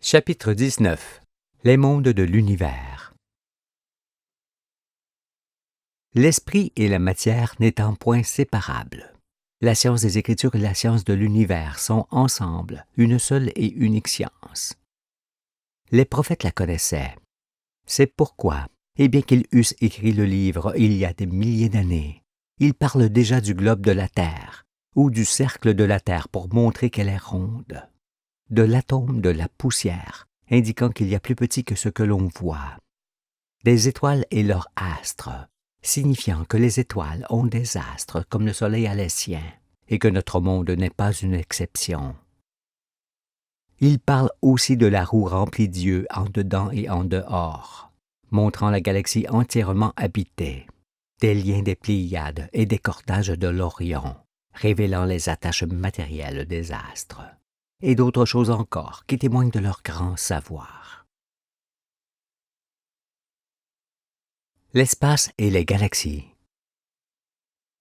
Chapitre 19. Les mondes de l'univers. L'esprit et la matière n'étant point séparables. La science des Écritures et la science de l'univers sont ensemble une seule et unique science. Les prophètes la connaissaient. C'est pourquoi, et bien qu'ils eussent écrit le livre il y a des milliers d'années, ils parlent déjà du globe de la Terre, ou du cercle de la Terre pour montrer qu'elle est ronde, de l'atome de la poussière, indiquant qu'il y a plus petit que ce que l'on voit, des étoiles et leurs astres, signifiant que les étoiles ont des astres comme le Soleil a les siens, et que notre monde n'est pas une exception. Il parle aussi de la roue remplie d'yeux en dedans et en dehors, montrant la galaxie entièrement habitée, des liens des Pléiades et des cordages de l'Orion, révélant les attaches matérielles des astres, et d'autres choses encore qui témoignent de leur grand savoir. L'espace et les galaxies.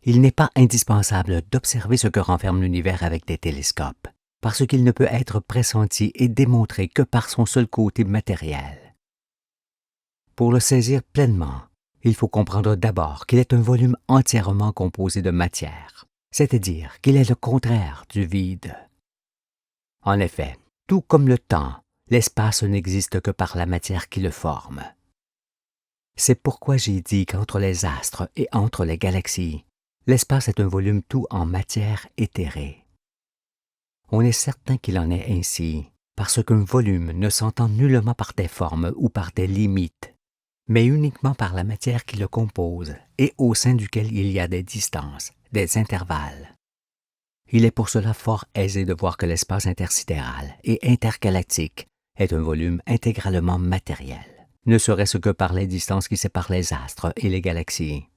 Il n'est pas indispensable d'observer ce que renferme l'univers avec des télescopes, parce qu'il ne peut être pressenti et démontré que par son seul côté matériel. Pour le saisir pleinement, il faut comprendre d'abord qu'il est un volume entièrement composé de matière, c'est-à-dire qu'il est le contraire du vide. En effet, tout comme le temps, l'espace n'existe que par la matière qui le forme. C'est pourquoi j'ai dit qu'entre les astres et entre les galaxies, l'espace est un volume tout en matière éthérée. On est certain qu'il en est ainsi, parce qu'un volume ne s'entend nullement par des formes ou par des limites, mais uniquement par la matière qui le compose et au sein duquel il y a des distances, des intervalles. Il est pour cela fort aisé de voir que l'espace intersidéral et intergalactique est un volume intégralement matériel, ne serait-ce que par les distances qui séparent les astres et les galaxies.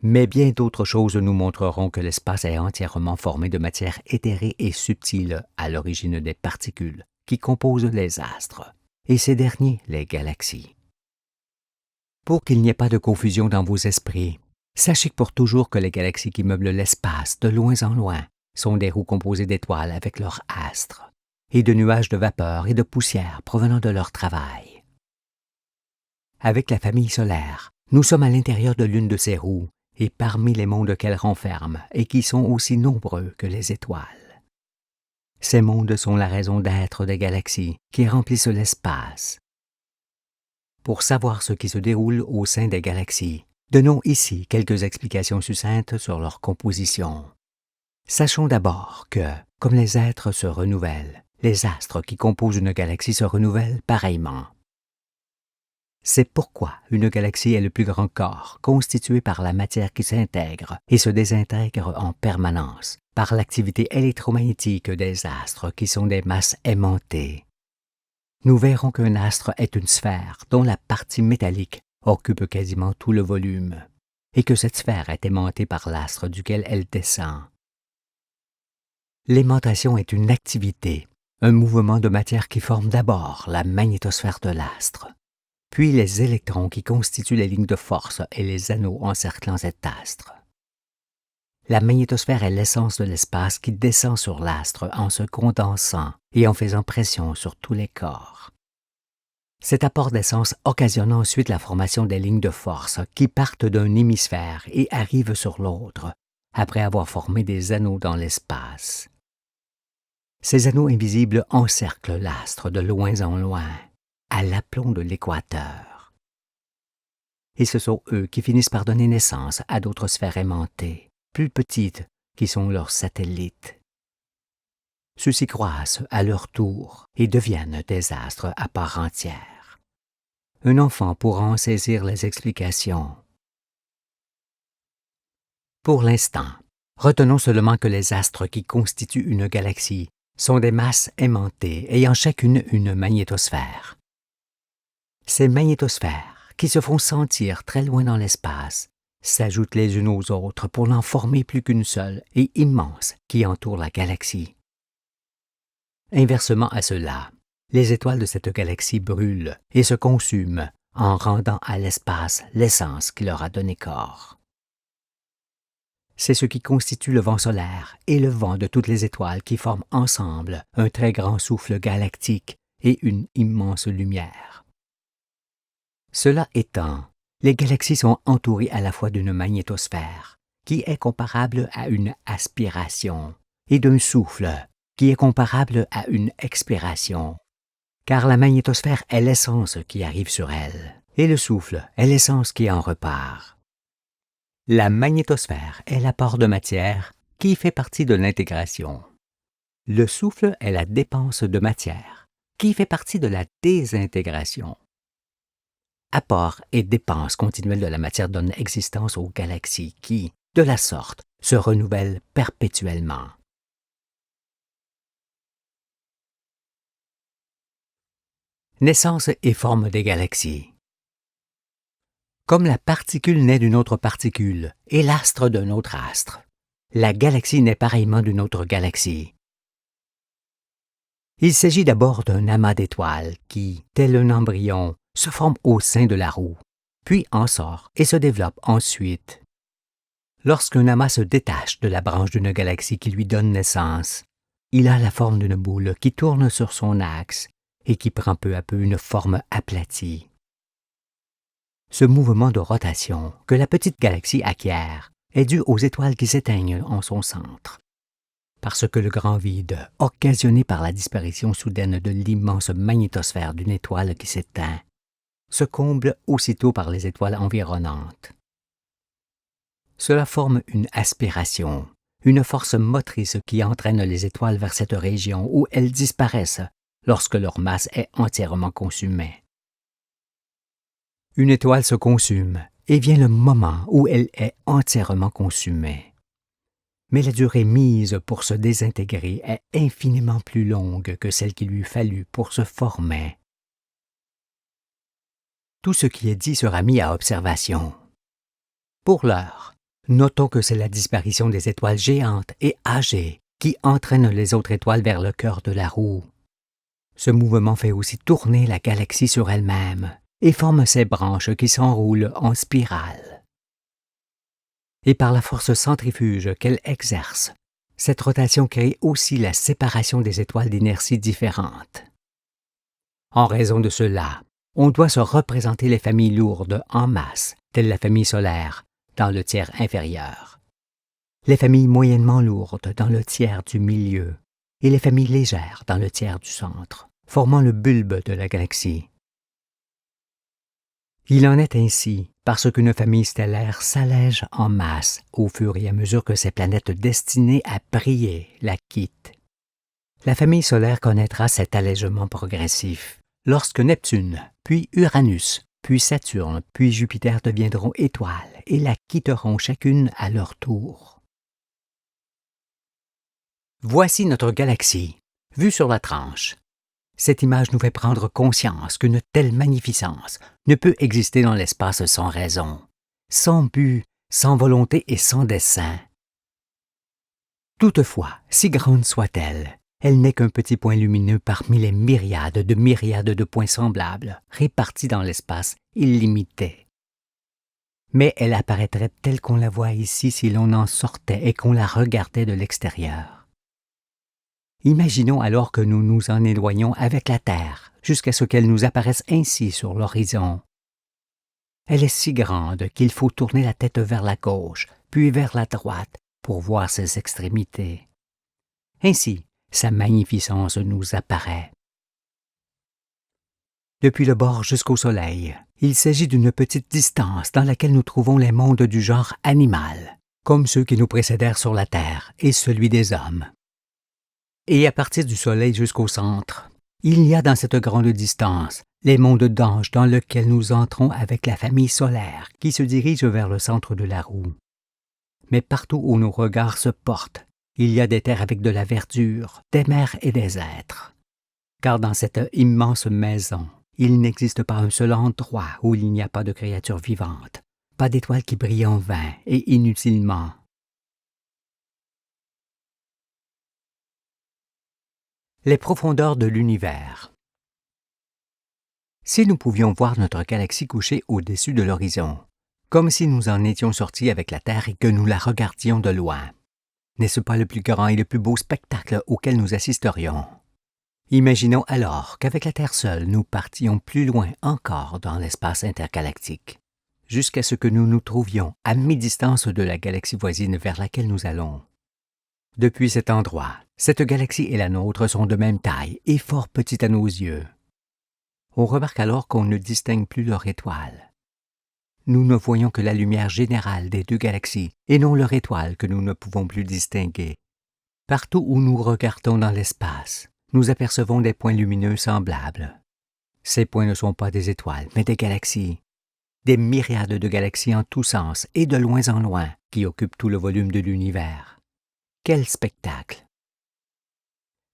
Mais bien d'autres choses nous montreront que l'espace est entièrement formé de matière éthérée et subtile à l'origine des particules qui composent les astres, et ces derniers les galaxies. Pour qu'il n'y ait pas de confusion dans vos esprits, sachez pour toujours que les galaxies qui meublent l'espace de loin en loin sont des roues composées d'étoiles avec leurs astres, et de nuages de vapeur et de poussière provenant de leur travail. Avec la famille solaire, nous sommes à l'intérieur de l'une de ces roues, et parmi les mondes qu'elle renferme, et qui sont aussi nombreux que les étoiles. Ces mondes sont la raison d'être des galaxies qui remplissent l'espace. Pour savoir ce qui se déroule au sein des galaxies, donnons ici quelques explications succinctes sur leur composition. Sachons d'abord que, comme les êtres se renouvellent, les astres qui composent une galaxie se renouvellent pareillement. C'est pourquoi une galaxie est le plus grand corps constitué par la matière qui s'intègre et se désintègre en permanence par l'activité électromagnétique des astres qui sont des masses aimantées. Nous verrons qu'un astre est une sphère dont la partie métallique occupe quasiment tout le volume et que cette sphère est aimantée par l'astre duquel elle descend. L'aimantation est une activité, un mouvement de matière qui forme d'abord la magnétosphère de l'astre, puis les électrons qui constituent les lignes de force et les anneaux encerclant cet astre. La magnétosphère est l'essence de l'espace qui descend sur l'astre en se condensant et en faisant pression sur tous les corps. Cet apport d'essence occasionne ensuite la formation des lignes de force qui partent d'un hémisphère et arrivent sur l'autre, après avoir formé des anneaux dans l'espace. Ces anneaux invisibles encerclent l'astre de loin en loin, à l'aplomb de l'équateur. Et ce sont eux qui finissent par donner naissance à d'autres sphères aimantées, plus petites, qui sont leurs satellites. Ceux-ci croissent à leur tour et deviennent des astres à part entière. Un enfant pourra en saisir les explications. Pour l'instant, retenons seulement que les astres qui constituent une galaxie sont des masses aimantées ayant chacune une magnétosphère. Ces magnétosphères, qui se font sentir très loin dans l'espace, s'ajoutent les unes aux autres pour n'en former plus qu'une seule et immense qui entoure la galaxie. Inversement à cela, les étoiles de cette galaxie brûlent et se consument en rendant à l'espace l'essence qui leur a donné corps. C'est ce qui constitue le vent solaire et le vent de toutes les étoiles qui forment ensemble un très grand souffle galactique et une immense lumière. Cela étant, les galaxies sont entourées à la fois d'une magnétosphère, qui est comparable à une aspiration, et d'un souffle, qui est comparable à une expiration. Car la magnétosphère est l'essence qui arrive sur elle, et le souffle est l'essence qui en repart. La magnétosphère est l'apport de matière qui fait partie de l'intégration. Le souffle est la dépense de matière qui fait partie de la désintégration. Apport et dépense continuelle de la matière donnent existence aux galaxies qui, de la sorte, se renouvellent perpétuellement. Naissance et forme des galaxies. Comme la particule naît d'une autre particule et l'astre d'un autre astre, la galaxie naît pareillement d'une autre galaxie. Il s'agit d'abord d'un amas d'étoiles qui, tel un embryon, se forme au sein de la roue, puis en sort et se développe ensuite. Lorsqu'un amas se détache de la branche d'une galaxie qui lui donne naissance, il a la forme d'une boule qui tourne sur son axe et qui prend peu à peu une forme aplatie. Ce mouvement de rotation que la petite galaxie acquiert est dû aux étoiles qui s'éteignent en son centre. Parce que le grand vide, occasionné par la disparition soudaine de l'immense magnétosphère d'une étoile qui s'éteint, se comble aussitôt par les étoiles environnantes. Cela forme une aspiration, une force motrice qui entraîne les étoiles vers cette région où elles disparaissent lorsque leur masse est entièrement consumée. Une étoile se consume et vient le moment où elle est entièrement consumée. Mais la durée mise pour se désintégrer est infiniment plus longue que celle qu'il lui fallut pour se former. Tout ce qui est dit sera mis à observation. Pour l'heure, notons que c'est la disparition des étoiles géantes et âgées qui entraîne les autres étoiles vers le cœur de la roue. Ce mouvement fait aussi tourner la galaxie sur elle-même et forme ses branches qui s'enroulent en spirale. Et par la force centrifuge qu'elle exerce, cette rotation crée aussi la séparation des étoiles d'inertie différentes. En raison de cela, on doit se représenter les familles lourdes en masse, telle la famille solaire, dans le tiers inférieur, les familles moyennement lourdes dans le tiers du milieu et les familles légères dans le tiers du centre, formant le bulbe de la galaxie. Il en est ainsi parce qu'une famille stellaire s'allège en masse au fur et à mesure que ses planètes destinées à briller la quittent. La famille solaire connaîtra cet allègement progressif lorsque Neptune, puis Uranus, puis Saturne, puis Jupiter deviendront étoiles et la quitteront chacune à leur tour. Voici notre galaxie, vue sur la tranche. Cette image nous fait prendre conscience qu'une telle magnificence ne peut exister dans l'espace sans raison, sans but, sans volonté et sans dessein. Toutefois, si grande soit-elle, elle n'est qu'un petit point lumineux parmi les myriades de points semblables répartis dans l'espace illimité. Mais elle apparaîtrait telle qu'on la voit ici si l'on en sortait et qu'on la regardait de l'extérieur. Imaginons alors que nous nous en éloignons avec la Terre jusqu'à ce qu'elle nous apparaisse ainsi sur l'horizon. Elle est si grande qu'il faut tourner la tête vers la gauche, puis vers la droite pour voir ses extrémités. Ainsi, sa magnificence nous apparaît. Depuis le bord jusqu'au Soleil, il s'agit d'une petite distance dans laquelle nous trouvons les mondes du genre animal, comme ceux qui nous précédèrent sur la Terre et celui des hommes. Et à partir du Soleil jusqu'au centre, il y a dans cette grande distance les mondes d'anges dans lesquels nous entrons avec la famille solaire qui se dirige vers le centre de la roue. Mais partout où nos regards se portent, il y a des terres avec de la verdure, des mers et des êtres. Car dans cette immense maison, il n'existe pas un seul endroit où il n'y a pas de créatures vivantes, pas d'étoiles qui brillent en vain et inutilement. Les profondeurs de l'univers. Si nous pouvions voir notre galaxie couchée au-dessus de l'horizon, comme si nous en étions sortis avec la Terre et que nous la regardions de loin, n'est-ce pas le plus grand et le plus beau spectacle auquel nous assisterions? Imaginons alors qu'avec la Terre seule, nous partions plus loin encore dans l'espace intergalactique, jusqu'à ce que nous nous trouvions à mi-distance de la galaxie voisine vers laquelle nous allons. Depuis cet endroit, cette galaxie et la nôtre sont de même taille et fort petites à nos yeux. On remarque alors qu'on ne distingue plus leur étoile. Nous ne voyons que la lumière générale des deux galaxies et non leur étoile que nous ne pouvons plus distinguer. Partout où nous regardons dans l'espace, nous apercevons des points lumineux semblables. Ces points ne sont pas des étoiles, mais des galaxies. Des myriades de galaxies en tous sens et de loin en loin qui occupent tout le volume de l'univers. Quel spectacle!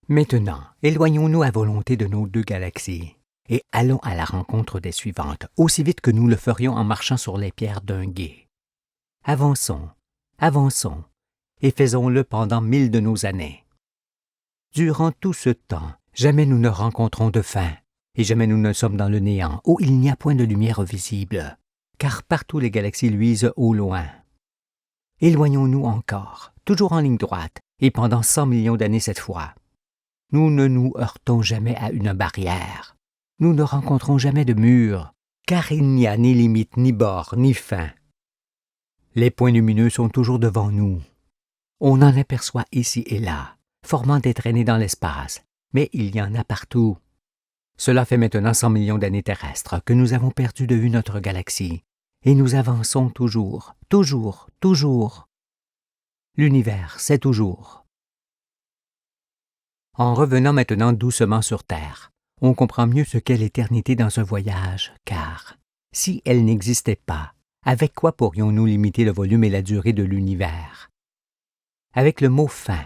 Maintenant, éloignons-nous à volonté de nos deux galaxies et allons à la rencontre des suivantes, aussi vite que nous le ferions en marchant sur les pierres d'un gué. Avançons, avançons, et faisons-le pendant 1000 de nos années. Durant tout ce temps, jamais nous ne rencontrons de fin, et jamais nous ne sommes dans le néant, où il n'y a point de lumière visible, car partout les galaxies luisent au loin. Éloignons-nous encore, toujours en ligne droite, et pendant 100 millions d'années cette fois. Nous ne nous heurtons jamais à une barrière. Nous ne rencontrons jamais de mur, car il n'y a ni limite, ni bord, ni fin. Les points lumineux sont toujours devant nous. On en aperçoit ici et là, formant des traînées dans l'espace, mais il y en a partout. Cela fait maintenant 100 millions d'années terrestres que nous avons perdu de vue notre galaxie, et nous avançons toujours, toujours, toujours. L'univers, c'est toujours. En revenant maintenant doucement sur Terre, on comprend mieux ce qu'est l'éternité dans un voyage, car, si elle n'existait pas, avec quoi pourrions-nous limiter le volume et la durée de l'univers? Avec le mot « fin »,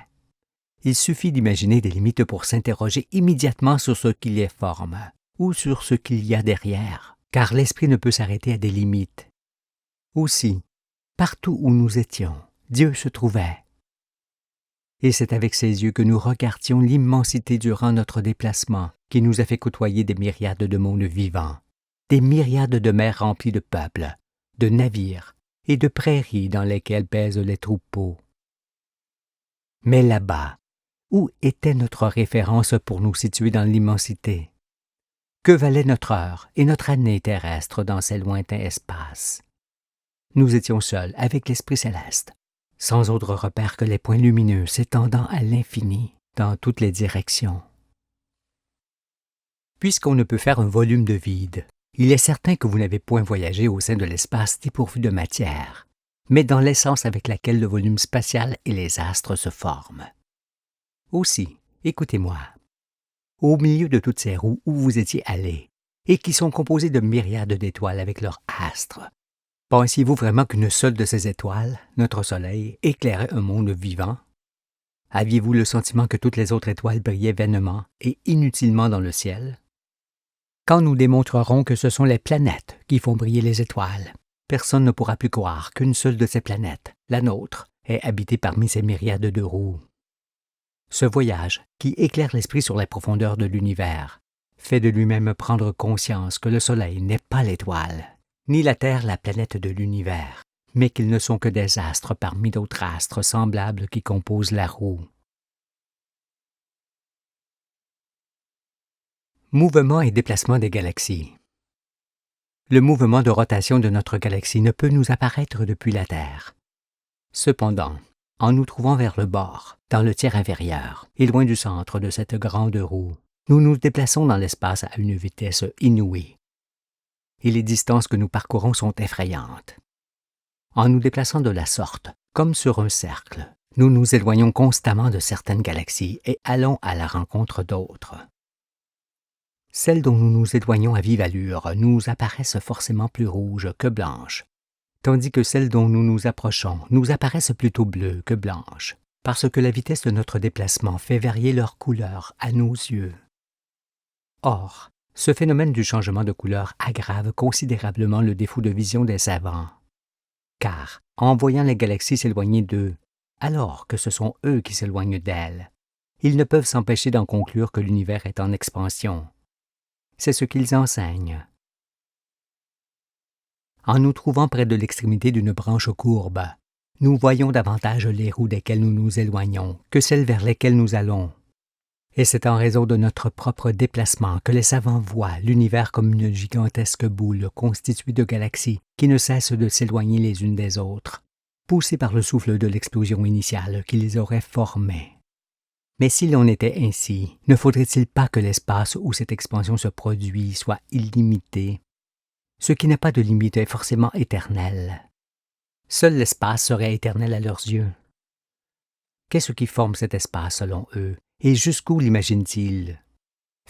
il suffit d'imaginer des limites pour s'interroger immédiatement sur ce qui les forme, ou sur ce qu'il y a derrière, car l'esprit ne peut s'arrêter à des limites. Aussi, partout où nous étions, Dieu se trouvait. Et c'est avec ses yeux que nous regardions l'immensité durant notre déplacement qui nous a fait côtoyer des myriades de mondes vivants, des myriades de mers remplies de peuples, de navires et de prairies dans lesquelles pèsent les troupeaux. Mais là-bas, où était notre référence pour nous situer dans l'immensité? Que valait notre heure et notre année terrestre dans ces lointains espaces? Nous étions seuls avec l'Esprit céleste, sans autre repère que les points lumineux s'étendant à l'infini dans toutes les directions. Puisqu'on ne peut faire un volume de vide, il est certain que vous n'avez point voyagé au sein de l'espace dépourvu de matière, mais dans l'essence avec laquelle le volume spatial et les astres se forment. Aussi, écoutez-moi, au milieu de toutes ces roues où vous étiez allés, et qui sont composées de myriades d'étoiles avec leurs astres, pensiez-vous vraiment qu'une seule de ces étoiles, notre Soleil, éclairait un monde vivant? Aviez-vous le sentiment que toutes les autres étoiles brillaient vainement et inutilement dans le ciel? Quand nous démontrerons que ce sont les planètes qui font briller les étoiles, personne ne pourra plus croire qu'une seule de ces planètes, la nôtre, est habitée parmi ces myriades de roues. Ce voyage, qui éclaire l'esprit sur les profondeurs de l'univers, fait de lui-même prendre conscience que le Soleil n'est pas l'étoile, ni la Terre la planète de l'univers, mais qu'ils ne sont que des astres parmi d'autres astres semblables qui composent la roue. Mouvement et déplacement des galaxies. Le mouvement de rotation de notre galaxie ne peut nous apparaître depuis la Terre. Cependant, en nous trouvant vers le bord, dans le tiers inférieur, et loin du centre de cette grande roue, nous nous déplaçons dans l'espace à une vitesse inouïe. Et les distances que nous parcourons sont effrayantes. En nous déplaçant de la sorte, comme sur un cercle, nous nous éloignons constamment de certaines galaxies et allons à la rencontre d'autres. Celles dont nous nous éloignons à vive allure nous apparaissent forcément plus rouges que blanches, tandis que celles dont nous nous approchons nous apparaissent plutôt bleues que blanches, parce que la vitesse de notre déplacement fait varier leur couleur à nos yeux. Or, ce phénomène du changement de couleur aggrave considérablement le défaut de vision des savants, car, en voyant les galaxies s'éloigner d'eux, alors que ce sont eux qui s'éloignent d'elles, ils ne peuvent s'empêcher d'en conclure que l'univers est en expansion. C'est ce qu'ils enseignent. En nous trouvant près de l'extrémité d'une branche courbe, nous voyons davantage les roues desquelles nous nous éloignons que celles vers lesquelles nous allons. Et c'est en raison de notre propre déplacement que les savants voient l'univers comme une gigantesque boule constituée de galaxies qui ne cessent de s'éloigner les unes des autres, poussées par le souffle de l'explosion initiale qui les aurait formées. Mais si l'on était ainsi, ne faudrait-il pas que l'espace où cette expansion se produit soit illimité? Ce qui n'a pas de limite est forcément éternel. Seul l'espace serait éternel à leurs yeux. Qu'est-ce qui forme cet espace selon eux, et jusqu'où l'imaginent-ils?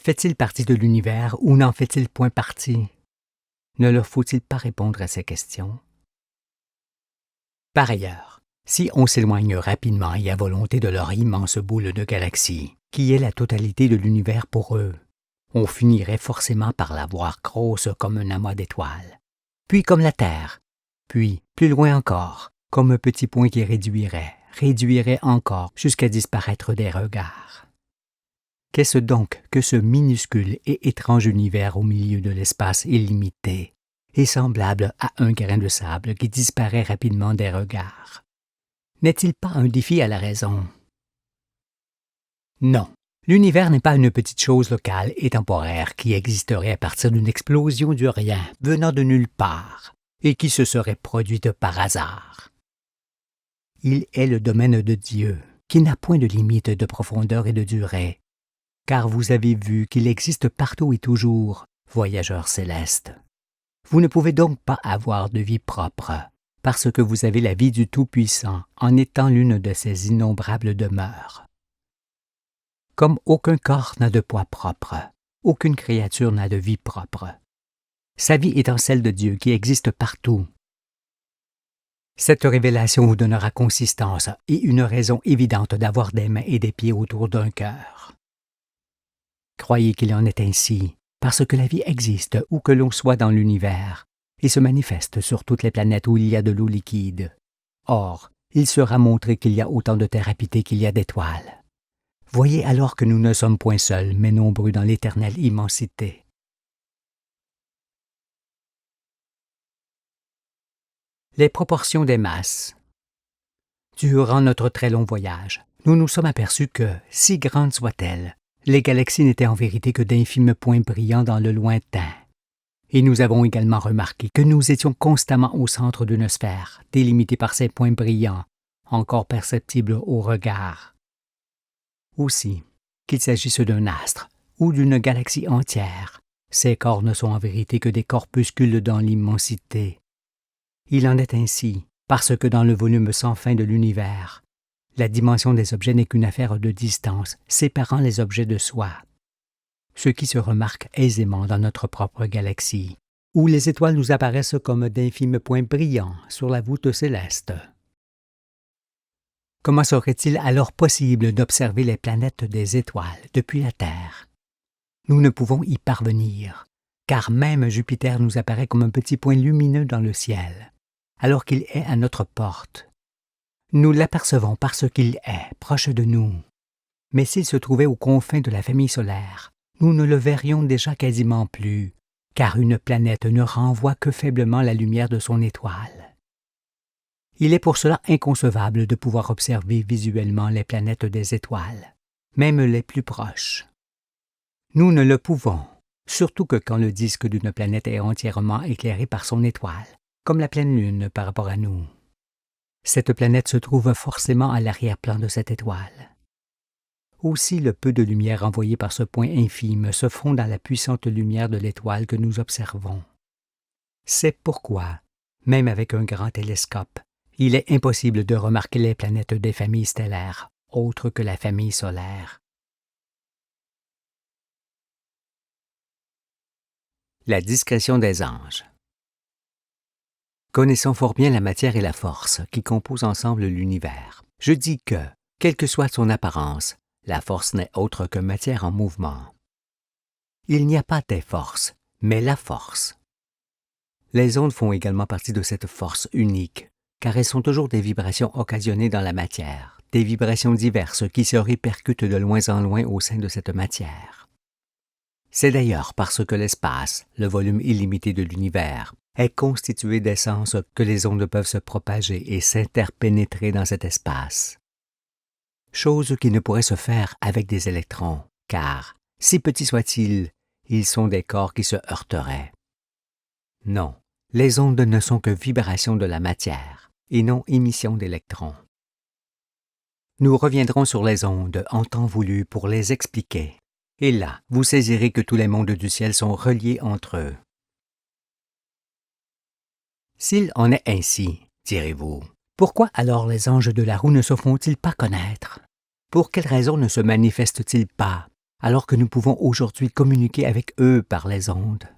Fait-il partie de l'univers ou n'en fait-il point partie? Ne leur faut-il pas répondre à ces questions? Par ailleurs, si on s'éloigne rapidement et à volonté de leur immense boule de galaxies, qui est la totalité de l'univers pour eux, on finirait forcément par la voir grosse comme un amas d'étoiles, puis comme la Terre, puis, plus loin encore, comme un petit point qui réduirait encore jusqu'à disparaître des regards. Qu'est-ce donc que ce minuscule et étrange univers au milieu de l'espace illimité et semblable à un grain de sable qui disparaît rapidement des regards? N'est-il pas un défi à la raison? Non, l'univers n'est pas une petite chose locale et temporaire qui existerait à partir d'une explosion du rien venant de nulle part et qui se serait produite par hasard. Il est le domaine de Dieu, qui n'a point de limite de profondeur et de durée, car vous avez vu qu'il existe partout et toujours, voyageurs célestes. Vous ne pouvez donc pas avoir de vie propre, parce que vous avez la vie du Tout-Puissant en étant l'une de ses innombrables demeures. Comme aucun corps n'a de poids propre, aucune créature n'a de vie propre. Sa vie étant celle de Dieu qui existe partout. Cette révélation vous donnera consistance et une raison évidente d'avoir des mains et des pieds autour d'un cœur. Croyez qu'il en est ainsi, parce que la vie existe où que l'on soit dans l'univers et se manifeste sur toutes les planètes où il y a de l'eau liquide. Or, il sera montré qu'il y a autant de terre habitée qu'il y a d'étoiles. Voyez alors que nous ne sommes point seuls, mais nombreux dans l'éternelle immensité. Les proportions des masses. Durant notre très long voyage, nous nous sommes aperçus que, si grandes soient-elles, les galaxies n'étaient en vérité que d'infimes points brillants dans le lointain. Et nous avons également remarqué que nous étions constamment au centre d'une sphère, délimitée par ces points brillants, encore perceptibles au regard. Aussi, qu'il s'agisse d'un astre ou d'une galaxie entière, ces corps ne sont en vérité que des corpuscules dans l'immensité. Il en est ainsi, parce que dans le volume sans fin de l'univers, la dimension des objets n'est qu'une affaire de distance séparant les objets de soi. Ce qui se remarque aisément dans notre propre galaxie, où les étoiles nous apparaissent comme d'infimes points brillants sur la voûte céleste. Comment serait-il alors possible d'observer les planètes des étoiles depuis la Terre? Nous ne pouvons y parvenir, car même Jupiter nous apparaît comme un petit point lumineux dans le ciel, alors qu'il est à notre porte. Nous l'apercevons parce qu'il est proche de nous. Mais s'il se trouvait aux confins de la famille solaire, nous ne le verrions déjà quasiment plus, car une planète ne renvoie que faiblement la lumière de son étoile. Il est pour cela inconcevable de pouvoir observer visuellement les planètes des étoiles, même les plus proches. Nous ne le pouvons, surtout que quand le disque d'une planète est entièrement éclairé par son étoile, comme la pleine lune par rapport à nous. Cette planète se trouve forcément à l'arrière-plan de cette étoile. Aussi le peu de lumière envoyée par ce point infime se fond dans la puissante lumière de l'étoile que nous observons. C'est pourquoi, même avec un grand télescope, il est impossible de remarquer les planètes des familles stellaires, autres que la famille solaire. La discrétion des anges. Connaissant fort bien la matière et la force qui composent ensemble l'univers, je dis que, quelle que soit son apparence, la force n'est autre que matière en mouvement. Il n'y a pas des forces, mais la force. Les ondes font également partie de cette force unique, car elles sont toujours des vibrations occasionnées dans la matière, des vibrations diverses qui se répercutent de loin en loin au sein de cette matière. C'est d'ailleurs parce que l'espace, le volume illimité de l'univers, est constitué d'essence que les ondes peuvent se propager et s'interpénétrer dans cet espace. Chose qui ne pourrait se faire avec des électrons, car, si petits soient-ils, ils sont des corps qui se heurteraient. Non, les ondes ne sont que vibrations de la matière, et non émissions d'électrons. Nous reviendrons sur les ondes en temps voulu pour les expliquer, et là, vous saisirez que tous les mondes du ciel sont reliés entre eux. S'il en est ainsi, direz-vous, pourquoi alors les anges de la roue ne se font-ils pas connaître? Pour quelle raison ne se manifestent-ils pas, alors que nous pouvons aujourd'hui communiquer avec eux par les ondes?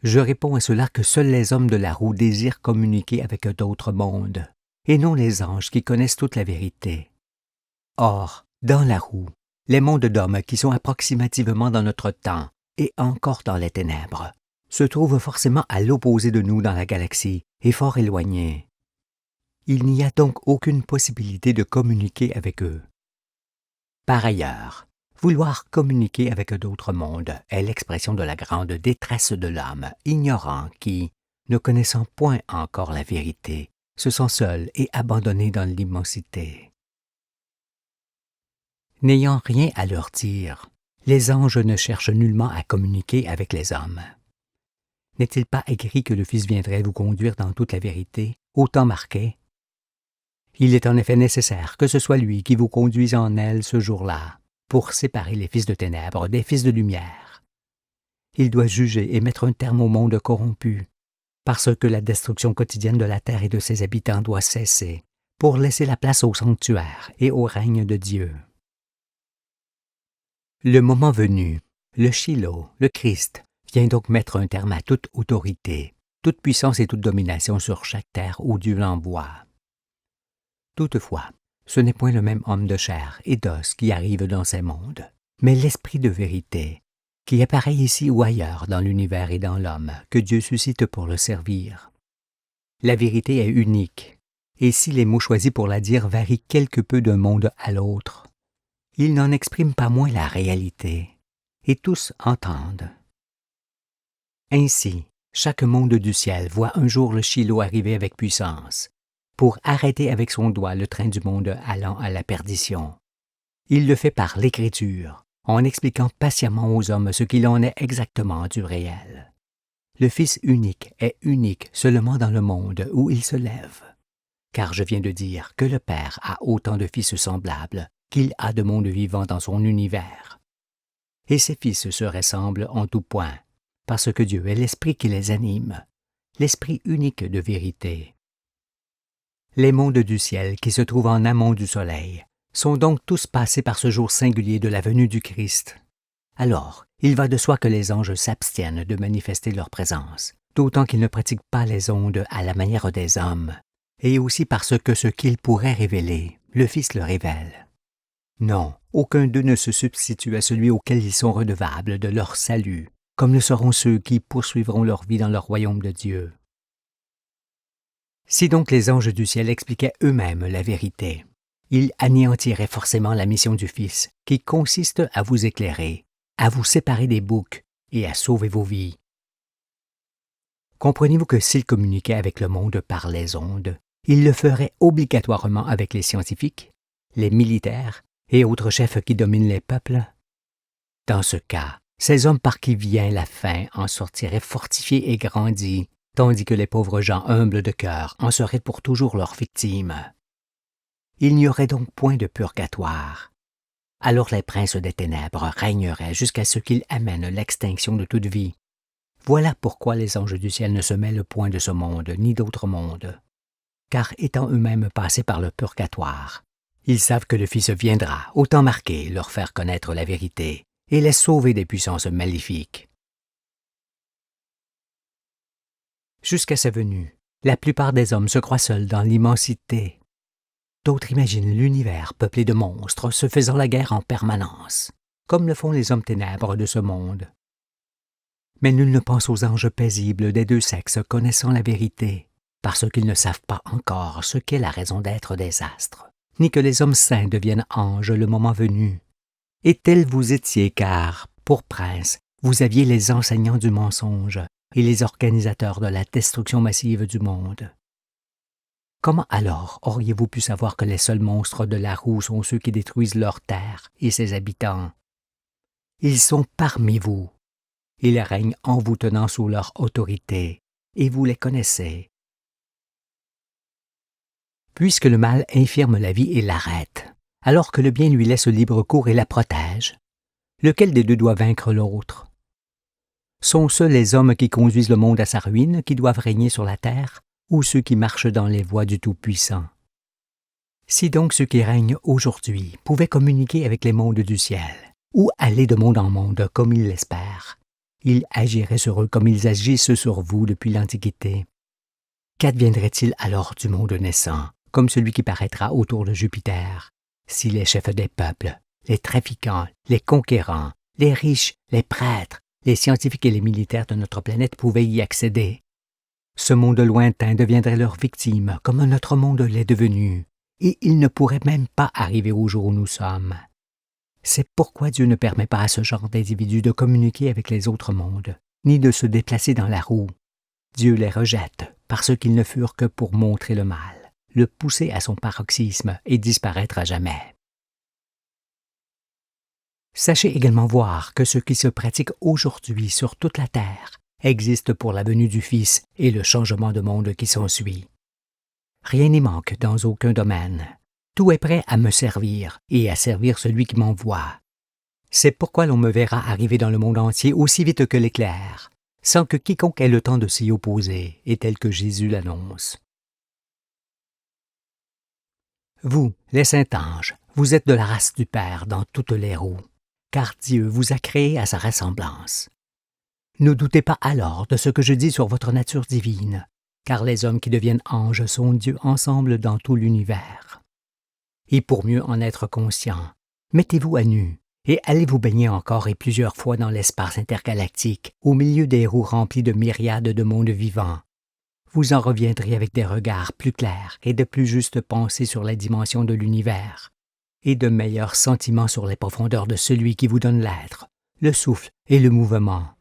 Je réponds à cela que seuls les hommes de la roue désirent communiquer avec d'autres mondes, et non les anges qui connaissent toute la vérité. Or, dans la roue, les mondes d'hommes qui sont approximativement dans notre temps et encore dans les ténèbres se trouvent forcément à l'opposé de nous dans la galaxie et fort éloignés. Il n'y a donc aucune possibilité de communiquer avec eux. Par ailleurs, vouloir communiquer avec d'autres mondes est l'expression de la grande détresse de l'homme ignorant qui, ne connaissant point encore la vérité, se sent seul et abandonné dans l'immensité. N'ayant rien à leur dire, les anges ne cherchent nullement à communiquer avec les hommes. N'est-il pas écrit que le Fils viendrait vous conduire dans toute la vérité, au temps marqué? Il est en effet nécessaire que ce soit lui qui vous conduise en elle ce jour-là, pour séparer les fils de ténèbres des fils de lumière. Il doit juger et mettre un terme au monde corrompu, parce que la destruction quotidienne de la terre et de ses habitants doit cesser, pour laisser la place au sanctuaire et au règne de Dieu. Le moment venu, le Shiloh, le Christ, vient donc mettre un terme à toute autorité, toute puissance et toute domination sur chaque terre où Dieu l'envoie. Toutefois, ce n'est point le même homme de chair et d'os qui arrive dans ces mondes, mais l'esprit de vérité, qui est pareil ici ou ailleurs dans l'univers et dans l'homme, que Dieu suscite pour le servir. La vérité est unique, et si les mots choisis pour la dire varient quelque peu d'un monde à l'autre, ils n'en expriment pas moins la réalité, et tous entendent. Ainsi, chaque monde du ciel voit un jour le Shiloh arriver avec puissance, pour arrêter avec son doigt le train du monde allant à la perdition. Il le fait par l'écriture, en expliquant patiemment aux hommes ce qu'il en est exactement du réel. Le Fils unique est unique seulement dans le monde où il se lève, car je viens de dire que le Père a autant de fils semblables qu'il a de mondes vivants dans son univers. Et ses fils se ressemblent en tout point, parce que Dieu est l'Esprit qui les anime, l'Esprit unique de vérité. Les mondes du ciel qui se trouvent en amont du soleil sont donc tous passés par ce jour singulier de la venue du Christ. Alors, il va de soi que les anges s'abstiennent de manifester leur présence, d'autant qu'ils ne pratiquent pas les ondes à la manière des hommes, et aussi parce que ce qu'ils pourraient révéler, le Fils le révèle. Non, aucun d'eux ne se substitue à celui auquel ils sont redevables de leur salut, comme le seront ceux qui poursuivront leur vie dans le royaume de Dieu. Si donc les anges du ciel expliquaient eux-mêmes la vérité, ils anéantiraient forcément la mission du Fils, qui consiste à vous éclairer, à vous séparer des boucs et à sauver vos vies. Comprenez-vous que s'ils communiquaient avec le monde par les ondes, ils le feraient obligatoirement avec les scientifiques, les militaires et autres chefs qui dominent les peuples? Dans ce cas, ces hommes par qui vient la fin en sortiraient fortifiés et grandis, tandis que les pauvres gens humbles de cœur en seraient pour toujours leurs victimes. Il n'y aurait donc point de purgatoire. Alors les princes des ténèbres régneraient jusqu'à ce qu'ils amènent l'extinction de toute vie. Voilà pourquoi les anges du ciel ne se mêlent point de ce monde ni d'autres mondes. Car étant eux-mêmes passés par le purgatoire, ils savent que le Fils viendra, au temps marqué, leur faire connaître la vérité et les sauver des puissances maléfiques. Jusqu'à sa venue, la plupart des hommes se croient seuls dans l'immensité. D'autres imaginent l'univers peuplé de monstres se faisant la guerre en permanence, comme le font les hommes ténèbres de ce monde. Mais nul ne pense aux anges paisibles des deux sexes connaissant la vérité, parce qu'ils ne savent pas encore ce qu'est la raison d'être des astres, ni que les hommes saints deviennent anges le moment venu. Et tels vous étiez, car, pour princes, vous aviez les enseignants du mensonge et les organisateurs de la destruction massive du monde. Comment alors auriez-vous pu savoir que les seuls monstres de la roue sont ceux qui détruisent leur terre et ses habitants, Ils sont parmi vous. Ils règnent en vous tenant sous leur autorité, et vous les connaissez. Puisque le mal infirme la vie et l'arrête, alors que le bien lui laisse libre cours et la protège, lequel des deux doit vaincre l'autre? Sont-ce les hommes qui conduisent le monde à sa ruine qui doivent régner sur la terre, ou ceux qui marchent dans les voies du Tout-Puissant? Si donc ceux qui règnent aujourd'hui pouvaient communiquer avec les mondes du ciel, ou aller de monde en monde comme ils l'espèrent, ils agiraient sur eux comme ils agissent sur vous depuis l'Antiquité. Qu'adviendrait-il alors du monde naissant, comme celui qui paraîtra autour de Jupiter, si les chefs des peuples, les trafiquants, les conquérants, les riches, les prêtres, les scientifiques et les militaires de notre planète pouvaient y accéder? Ce monde lointain deviendrait leur victime, comme notre monde l'est devenu, et ils ne pourraient même pas arriver au jour où nous sommes. C'est pourquoi Dieu ne permet pas à ce genre d'individus de communiquer avec les autres mondes, ni de se déplacer dans la roue. Dieu les rejette, parce qu'ils ne furent que pour montrer le mal, le pousser à son paroxysme et disparaître à jamais. Sachez également voir que ce qui se pratique aujourd'hui sur toute la terre existe pour la venue du Fils et le changement de monde qui s'ensuit. Rien n'y manque dans aucun domaine. Tout est prêt à me servir et à servir celui qui m'envoie. C'est pourquoi l'on me verra arriver dans le monde entier aussi vite que l'éclair, sans que quiconque ait le temps de s'y opposer, et tel que Jésus l'annonce. Vous, les saints anges, vous êtes de la race du Père dans toutes les roues, car Dieu vous a créés à sa ressemblance. Ne doutez pas alors de ce que je dis sur votre nature divine, car les hommes qui deviennent anges sont Dieu ensemble dans tout l'univers. Et pour mieux en être conscient, mettez-vous à nu et allez vous baigner encore et plusieurs fois dans l'espace intergalactique, au milieu des roues remplies de myriades de mondes vivants. Vous en reviendrez avec des regards plus clairs et de plus justes pensées sur la dimension de l'univers, et de meilleurs sentiments sur les profondeurs de celui qui vous donne l'être, le souffle et le mouvement.